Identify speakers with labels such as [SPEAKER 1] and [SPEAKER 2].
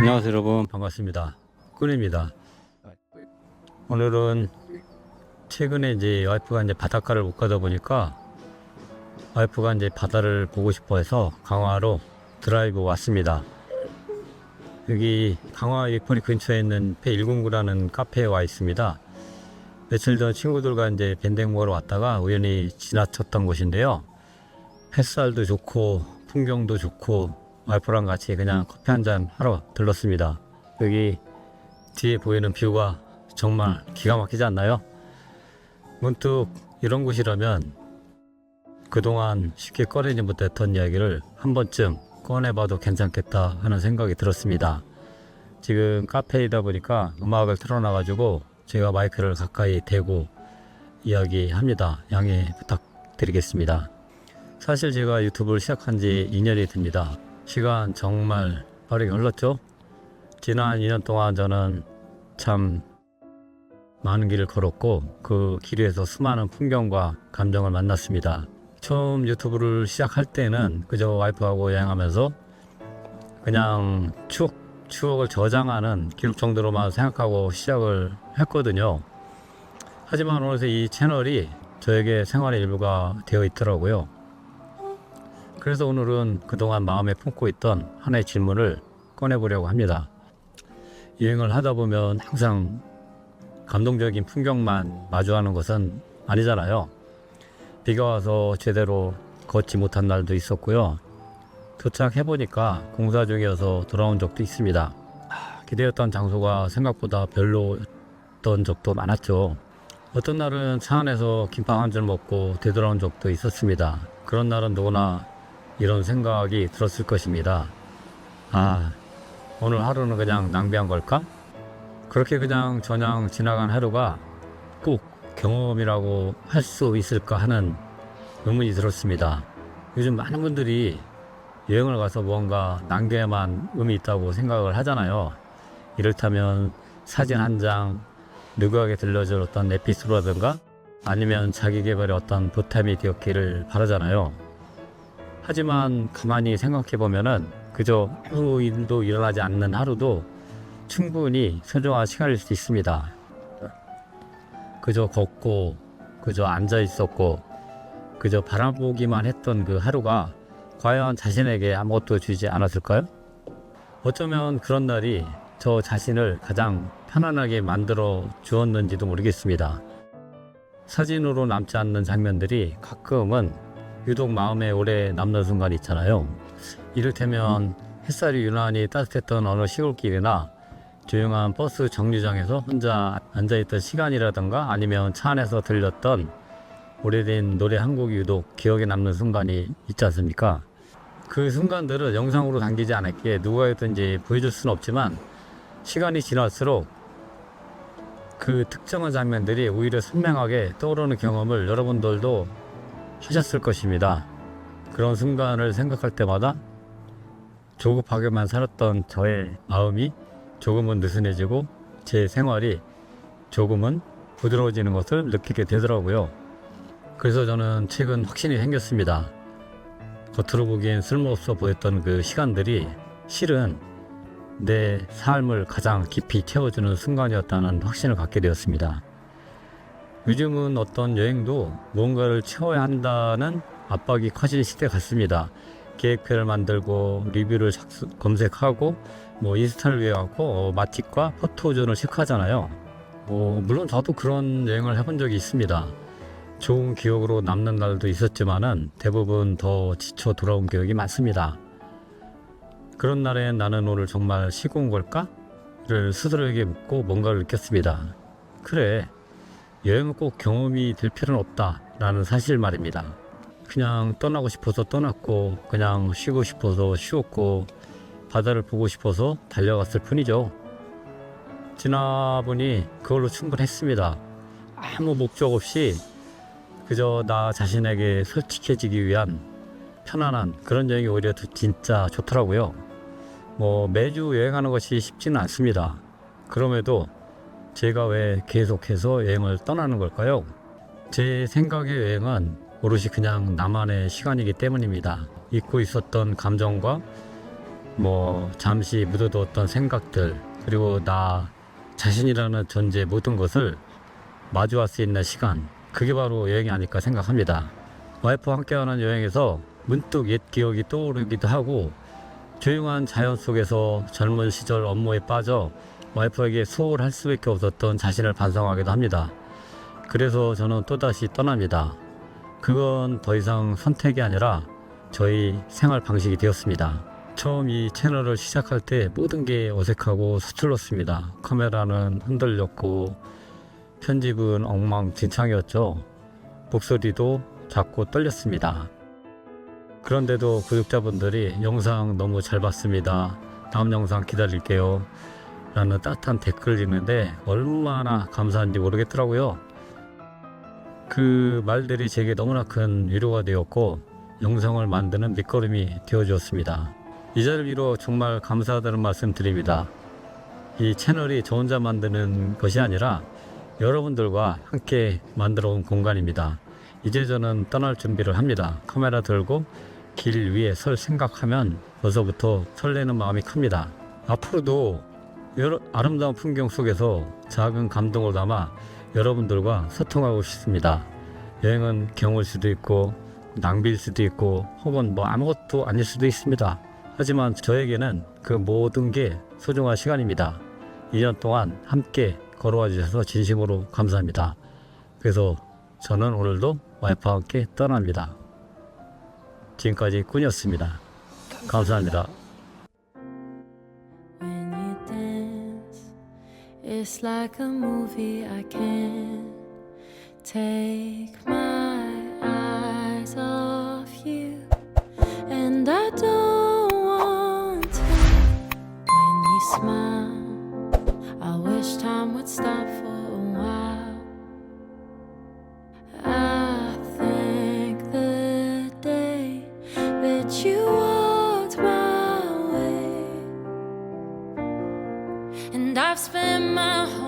[SPEAKER 1] 안녕하세요 여러분, 반갑습니다. 꾼입니다. 오늘은 최근에 이제 와이프가 이제 바닷가를 못 가다 보니까 와이프가 이제 바다를 보고 싶어 해서 강화로 드라이브 왔습니다. 여기 강화 예포리 근처에 있는 폐109라는 카페에 와 있습니다. 며칠 전 친구들과 이제 밴댕 먹으러 왔다가 우연히 지나쳤던 곳인데요. 햇살도 좋고 풍경도 좋고 와이프랑 같이 그냥 커피 한잔 하러 들렀습니다. 여기 뒤에 보이는 뷰가 정말 기가 막히지 않나요? 문득 이런 곳이라면 그동안 쉽게 꺼내지 못했던 이야기를 한 번쯤 꺼내봐도 괜찮겠다 하는 생각이 들었습니다. 지금 카페이다 보니까 음악을 틀어놔가지고 제가 마이크를 가까이 대고 이야기합니다. 양해 부탁드리겠습니다. 사실 제가 유튜브를 시작한 지 2년이 됩니다. 시간 정말 빠르게 흘렀죠? 지난 2년 동안 저는 참 많은 길을 걸었고 그 길 위에서 수많은 풍경과 감정을 만났습니다. 처음 유튜브를 시작할 때는 그저 와이프하고 여행하면서 그냥 추억을 저장하는 기록 정도로만 생각하고 시작을 했거든요. 하지만 어느새 이 채널이 저에게 생활의 일부가 되어 있더라고요. 그래서 오늘은 그동안 마음에 품고 있던 하나의 질문을 꺼내보려고 합니다. 여행을 하다 보면 항상 감동적인 풍경만 마주하는 것은 아니잖아요. 비가 와서 제대로 걷지 못한 날도 있었고요. 도착해보니까 공사 중이어서 돌아온 적도 있습니다. 기대했던 장소가 생각보다 별로였던 적도 많았죠. 어떤 날은 차 안에서 김밥 한 줄 먹고 되돌아온 적도 있었습니다. 그런 날은 누구나 이런 생각이 들었을 것입니다. 오늘 하루는 그냥 낭비한 걸까? 그렇게 그냥 지나간 하루가 꼭 경험이라고 할 수 있을까 하는 의문이 들었습니다. 요즘 많은 분들이 여행을 가서 뭔가 낭비에만 의미 있다고 생각을 하잖아요. 이를테면 사진 한 장, 누구에게 들려줄 어떤 에피소드라든가 아니면 자기 개발의 어떤 보탬이 되었기를 바라잖아요. 하지만 가만히 생각해보면은 그저 아무 일도 일어나지 않는 하루도 충분히 소중한 시간일 수 있습니다. 그저 걷고 그저 앉아 있었고 그저 바라보기만 했던 그 하루가 과연 자신에게 아무것도 주지 않았을까요? 어쩌면 그런 날이 저 자신을 가장 편안하게 만들어 주었는지도 모르겠습니다. 사진으로 남지 않는 장면들이 가끔은 유독 마음에 오래 남는 순간이 있잖아요. 이를테면 햇살이 유난히 따뜻했던 어느 시골길이나 조용한 버스 정류장에서 혼자 앉아있던 시간이라든가 아니면 차 안에서 들렸던 오래된 노래 한 곡이 유독 기억에 남는 순간이 있지 않습니까? 그 순간들은 영상으로 담기지 않았기에 누구에게든지 보여줄 수는 없지만 시간이 지날수록 그 특정한 장면들이 오히려 선명하게 떠오르는 경험을 여러분들도 하셨을 것입니다. 그런 순간을 생각할 때마다 조급하게만 살았던 저의 마음이 조금은 느슨해지고 제 생활이 조금은 부드러워지는 것을 느끼게 되더라고요. 그래서 저는 최근 확신이 생겼습니다. 겉으로 보기엔 쓸모없어 보였던 그 시간들이 실은 내 삶을 가장 깊이 채워주는 순간이었다는 확신을 갖게 되었습니다. 요즘은 어떤 여행도 무언가를 채워야 한다는 압박이 커진 시대 같습니다. 계획표를 만들고 리뷰를 검색하고 인스타를 위해하고 맛집과 포토존을 체크하잖아요. 물론 저도 그런 여행을 해본 적이 있습니다. 좋은 기억으로 남는 날도 있었지만은 대부분 더 지쳐 돌아온 기억이 많습니다. 그런 날엔 나는 오늘 정말 쉬고 온 걸까? 를 스스로에게 묻고 뭔가를 느꼈습니다. 그래, 여행은 꼭 경험이 될 필요는 없다 라는 사실 말입니다. 그냥 떠나고 싶어서 떠났고 그냥 쉬고 싶어서 쉬었고 바다를 보고 싶어서 달려갔을 뿐이죠. 지나보니 그걸로 충분했습니다. 아무 목적 없이 그저 나 자신에게 솔직해지기 위한 편안한 그런 여행이 오히려 진짜 좋더라고요. 매주 여행하는 것이 쉽지는 않습니다. 그럼에도 제가 왜 계속해서 여행을 떠나는 걸까요? 제 생각의 여행은 오롯이 그냥 나만의 시간이기 때문입니다. 잊고 있었던 감정과 뭐 잠시 묻어두었던 생각들, 그리고 나 자신이라는 존재 모든 것을 마주할 수 있는 시간, 그게 바로 여행이 아닐까 생각합니다. 와이프와 함께하는 여행에서 문득 옛 기억이 떠오르기도 하고, 조용한 자연 속에서 젊은 시절 업무에 빠져 와이프에게 소홀할 수밖에 없었던 자신을 반성하기도 합니다. 그래서 저는 또다시 떠납니다. 그건 더 이상 선택이 아니라 저희 생활 방식이 되었습니다. 처음 이 채널을 시작할 때 모든 게 어색하고 서툴렀습니다. 카메라는 흔들렸고 편집은 엉망진창이었죠. 목소리도 작고 떨렸습니다. 그런데도 구독자분들이 영상 너무 잘 봤습니다, 다음 영상 기다릴게요 라는 따뜻한 댓글을 읽는데 얼마나 감사한지 모르겠더라고요. 그 말들이 제게 너무나 큰 위로가 되었고 영상을 만드는 밑거름이 되어주었습니다. 이 자리를 빌어 정말 감사하다는 말씀 드립니다. 이 채널이 저 혼자 만드는 것이 아니라 여러분들과 함께 만들어 온 공간입니다. 이제 저는 떠날 준비를 합니다. 카메라 들고 길 위에 설 생각하면 벌써부터 설레는 마음이 큽니다. 앞으로도 아름다운 풍경 속에서 작은 감동을 담아 여러분들과 소통하고 싶습니다. 여행은 경험일 수도 있고 낭비일 수도 있고 혹은 뭐 아무것도 아닐 수도 있습니다. 하지만 저에게는 그 모든 게 소중한 시간입니다. 2년 동안 함께 걸어와 주셔서 진심으로 감사합니다. 그래서 저는 오늘도 와이프와 함께 떠납니다. 지금까지 꾼이었습니다. 감사합니다.
[SPEAKER 2] When you dance, it's like a movie. I can't take my eyes off you, and I don't want to. When you smile, I wish time would stop for a while. I thank the day that you walked my way, and I've spent my whole